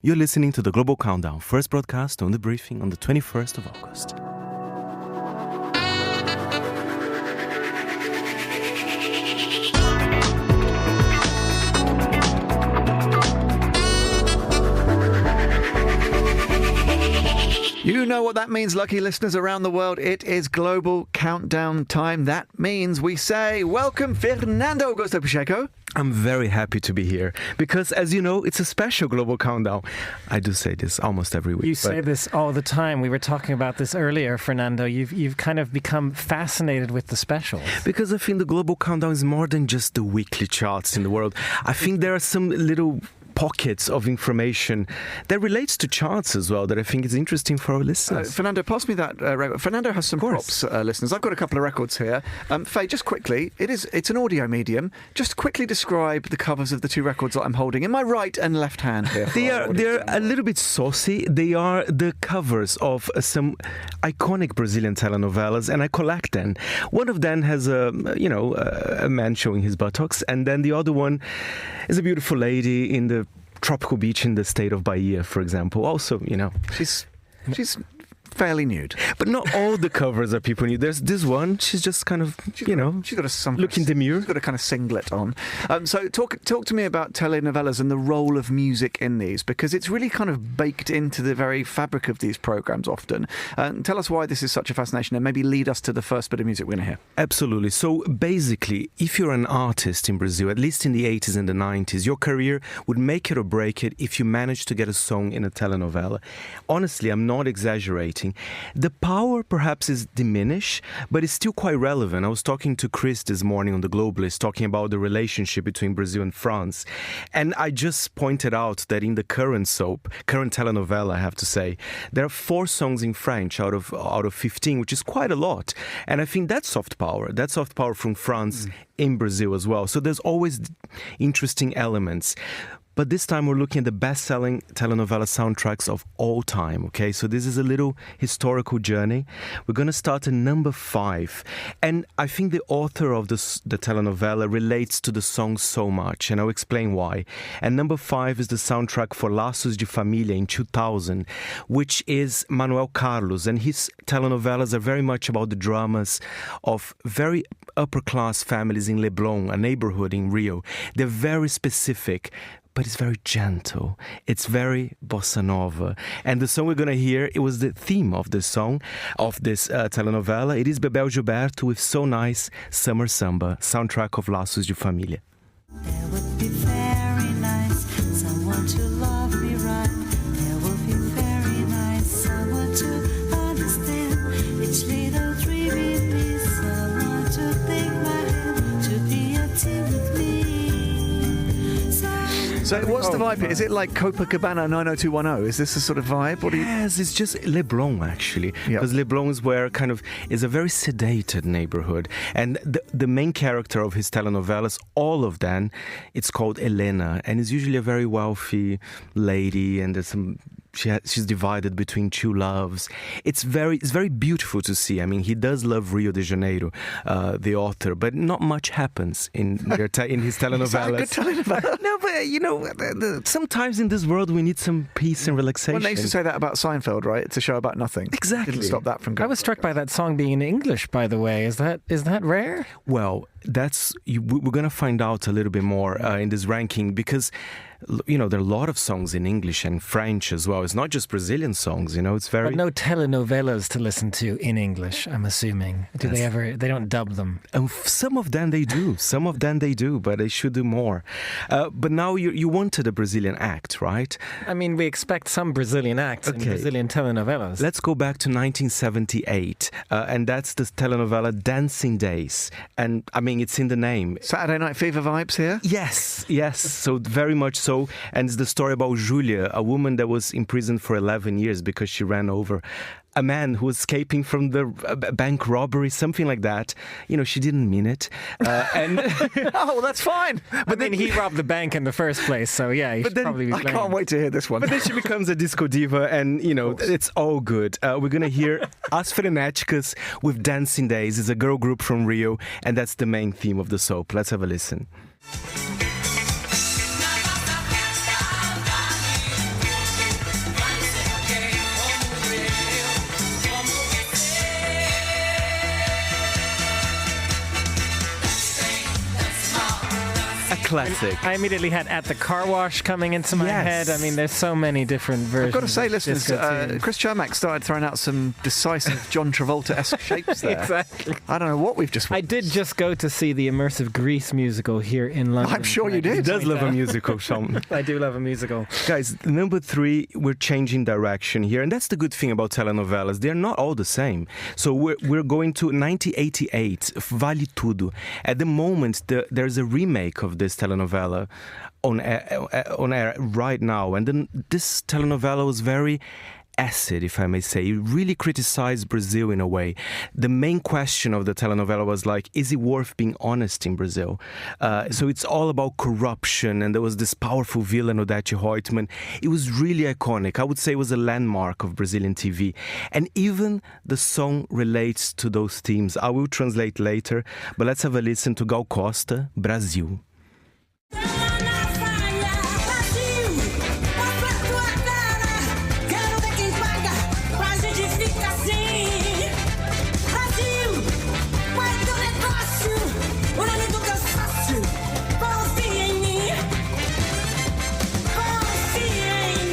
You're listening to the Global Countdown, first broadcast on the briefing on the 21st of August. You know what that means, lucky listeners around the world. It is Global Countdown time. That means we say, welcome, Fernando Augusto Pacheco. I'm very happy to be here because, as you know, it's a special Global Countdown. I do say this almost every week. You say this all the time. We were talking about this earlier, Fernando. You've kind of become fascinated with the specials. Because I think the Global Countdown is more than just the weekly charts in the world. I think there are some little pockets of information that relates to charts as well that I think is interesting for our listeners. Fernando, pass me that record. Fernando has some props, listeners. I've got a couple of records here. Faye, just quickly, it's an audio medium. Just quickly describe the covers of the two records that I'm holding in my right and left hand here. They're a little bit saucy. They are the covers of some iconic Brazilian telenovelas, and I collect them. One of them has a man showing his buttocks, and then the other one is a beautiful lady in the tropical beach in the state of Bahia, for example. Also, she's fairly nude, but not all the covers are people nude. There's this one. She's just kind of, she's got a looking demure. She's got a kind of singlet on. So talk to me about telenovelas and the role of music in these, because it's really kind of baked into the very fabric of these programs often. Tell us why this is such a fascination, and maybe lead us to the first bit of music we're going to hear. Absolutely. So basically, if you're an artist in Brazil, at least in the 80s and the 90s, your career would make it or break it if you managed to get a song in a telenovela. Honestly, I'm not exaggerating. The power perhaps is diminished, but it's still quite relevant. I was talking to Chris this morning on The Globalist, talking about the relationship between Brazil and France. And I just pointed out that in the current telenovela, I have to say, there are 4 songs in French out of 15, which is quite a lot. And I think that's soft power. That's soft power from France in Brazil as well. So there's always interesting elements. But this time we're looking at the best-selling telenovela soundtracks of all time, okay? So this is a little historical journey. We're going to start at number 5. And I think the author of the telenovela relates to the song so much, and I'll explain why. And number 5 is the soundtrack for Laços de Família in 2000, which is Manuel Carlos. And his telenovelas are very much about the dramas of very upper-class families in Leblon, a neighborhood in Rio. They're very specific, but it's very gentle. It's very bossa nova. And the song we're going to hear, it was the theme of this song, of this telenovela. It is Bebel Gilberto with So Nice, Summer Samba, soundtrack of Laços de Família. There would be very nice, someone to love me right. There would be very nice, someone to understand each little dream in me. Someone to take my hand, to be a team with me. So what's the vibe here? Is it like Copacabana 90210? Is this a sort of vibe? Yes, it's just Leblon, actually. Because Leblon is where is a very sedated neighborhood. And the main character of his telenovelas, all of them, it's called Helena. And it's usually a very wealthy lady, and there's she's divided between two loves. It's very beautiful to see. I mean, he does love Rio de Janeiro, the author, but not much happens in his telenovelas. Is that a good telenovela? No, but sometimes in this world we need some peace and relaxation. Well, they used to say that about Seinfeld, right? It's a show about nothing. Exactly. Didn't stop that from going. I was struck by that song being in English, by the way. Is that rare? Well, we're going to find out a little bit more in this ranking, because there are a lot of songs in English and French as well. It's not just Brazilian songs, it's very... But no telenovelas to listen to in English, I'm assuming. They don't dub them? Some of them they do, but they should do more. But now you wanted a Brazilian act, right? I mean, we expect some Brazilian acts in Brazilian telenovelas. Let's go back to 1978, and that's the telenovela Dancing Days. And, I mean, it's in the name. Saturday Night Fever vibes here? Yes, so very much so. And it's the story about Julia, a woman that was imprisoned for 11 years because she ran over a man who was escaping from the bank robbery, something like that. She didn't mean it. And oh, that's fine. But then he robbed the bank in the first place, so yeah, he should probably be blamed. I can't wait to hear this one. But then she becomes a disco diva, and, it's all good. We're going to hear As Frenéticas with Dancing Days. It's a girl group from Rio, and that's the main theme of the soap. Let's have a listen. classic. I immediately had At the Car Wash coming into my Yes. head. I mean, there's so many different versions. I've got to say, of listeners, disco tunes. Chris Chermak started throwing out some decisive John Travolta-esque shapes there. Exactly. I don't know what we've just... I did just go to see the immersive Grease musical here in London. I'm sure you did. He does love a musical, Sean. I do love a musical. Guys, number 3, we're changing direction here. And that's the good thing about telenovelas. They're not all the same. So we're going to 1988, Vale Tudo. At the moment, there's a remake of this telenovela on air right now. And then this telenovela was very acid, if I may say. It really criticized Brazil in a way. The main question of the telenovela was like, is it worth being honest in Brazil? So it's all about corruption, and there was this powerful villain, Odete Reutemann. It was really iconic. I would say it was a landmark of Brazilian TV. And even the song relates to those themes. I will translate later, but let's have a listen to Gal Costa, Brasil.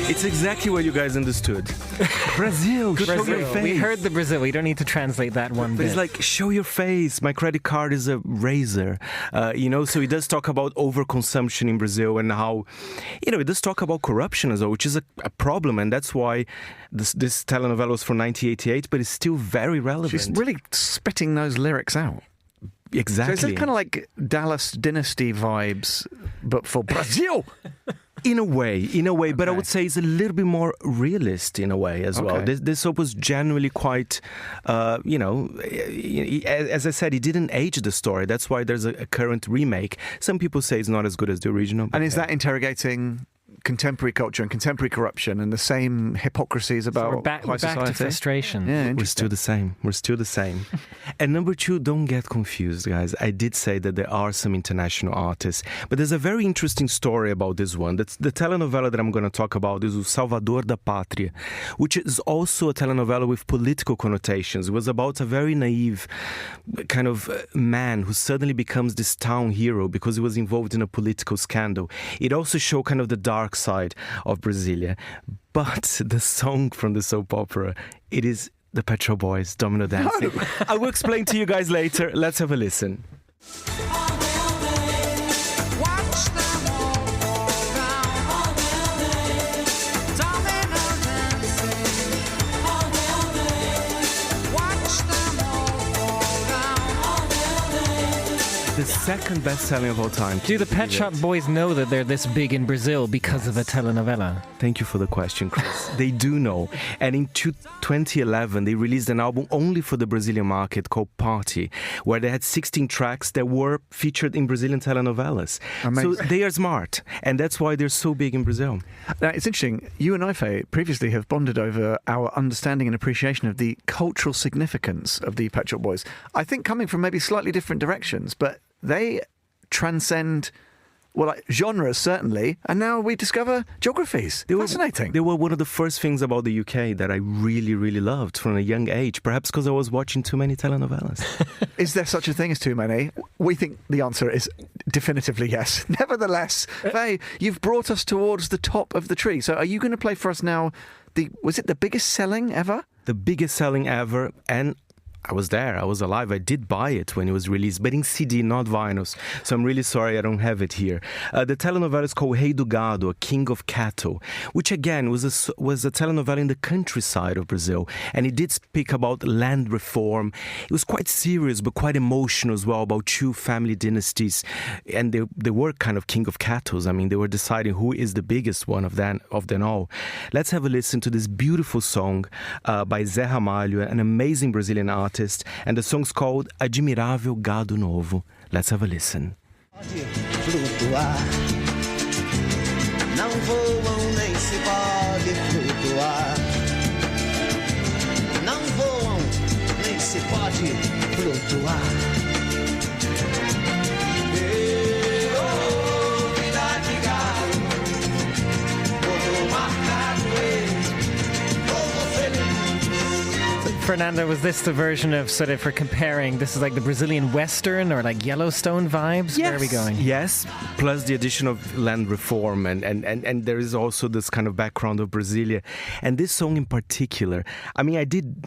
It's exactly what you guys understood. Brazil, show your face. We heard the Brazil. We don't need to translate that one But bit. it's like, show your face. My credit card is a razor. So he does talk about overconsumption in Brazil and how, he does talk about corruption as well, which is a problem. And that's why this telenovela was from 1988, but it's still very relevant. She's really spitting those lyrics out. Exactly. So is it kind of like Dallas Dynasty vibes, but for Brazil? In a way, but I would say it's a little bit more realist in a way as well. This soap was generally quite, as I said, it didn't age the story. That's why there's a current remake. Some people say it's not as good as the original. And is that interrogating contemporary culture and contemporary corruption and the same hypocrisies about We're back high society? to frustration. Yeah, We're still the same. And number 2, don't get confused, guys. I did say that there are some international artists, but there's a very interesting story about this one. That's the telenovela that I'm going to talk about is O Salvador da Pátria, which is also a telenovela with political connotations. It was about a very naive kind of man who suddenly becomes this town hero because he was involved in a political scandal. It also showed kind of the dark side of Brasilia. But the song from the soap opera, it is the Pet Shop Boys, Domino Dancing. I will explain to you guys later. Let's have a listen. The second best-selling of all time. Do the Pet Shop Boys know that they're this big in Brazil because of a telenovela? Thank you for the question, Chris. They do know. And in 2011, they released an album only for the Brazilian market called Party, where they had 16 tracks that were featured in Brazilian telenovelas. Amazing. So they are smart, and that's why they're so big in Brazil. Now, it's interesting. You and I, Faye, previously have bonded over our understanding and appreciation of the cultural significance of the Pet Shop Boys. I think coming from maybe slightly different directions, but they transcend, genres certainly, and now we discover geographies. Fascinating. They were one of the first things about the UK that I really, really loved from a young age, perhaps because I was watching too many telenovelas. Is there such a thing as too many? We think the answer is definitively yes. Nevertheless, Faye, you've brought us towards the top of the tree. So are you going to play for us now, was it the biggest selling ever? The biggest selling ever, and I was there. I was alive. I did buy it when it was released, but in CD, not vinyls. So I'm really sorry I don't have it here. The telenovela is called Rei do Gado, a King of Cattle, which again was a telenovela in the countryside of Brazil. And it did speak about land reform. It was quite serious, but quite emotional as well, about two family dynasties. And they were kind of king of cattle. I mean, they were deciding who is the biggest one of them all. Let's have a listen to this beautiful song by Zé Ramalho, an amazing Brazilian artist. And the song's called Admirável Gado Novo. Let's have a listen. Pode flutuar, não voam nem se pode flutuar. Não voam nem se pode flutuar. Fernando, was this the version of sort of for comparing? This is like the Brazilian Western or like Yellowstone vibes? Yes. Where are we going? Yes, plus the addition of land reform, and there is also this kind of background of Brasilia. And this song in particular, I mean, I did,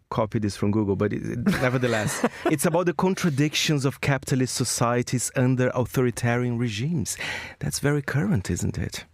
copy this from Google, but nevertheless, it's about the contradictions of capitalist societies under authoritarian regimes. That's very current, isn't it?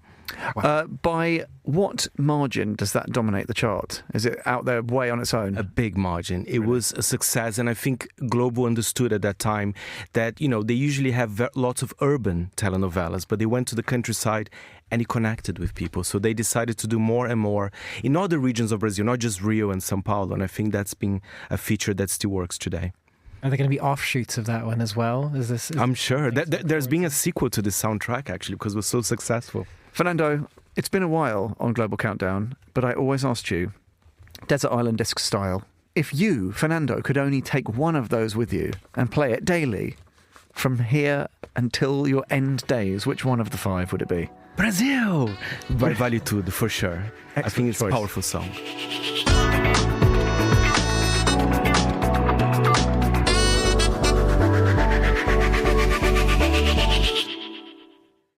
By what margin does that dominate the chart? Is it out there way on its own? A big margin. It was a success, and I think Globo understood at that time that, they usually have lots of urban telenovelas, but they went to the countryside and it connected with people. So they decided to do more and more in other regions of Brazil, not just Rio and São Paulo, and I think that's been a feature that still works today. Are there going to be offshoots of that one as well? I'm sure. There's been a sequel to this soundtrack, actually, because it was so successful. Fernando, it's been a while on Global Countdown, but I always asked you, Desert Island Disc style, if you, Fernando, could only take one of those with you and play it daily from here until your end days, which one of the 5 would it be? Brazil! By Vale Tudo, for sure. I think it's choice. a powerful song.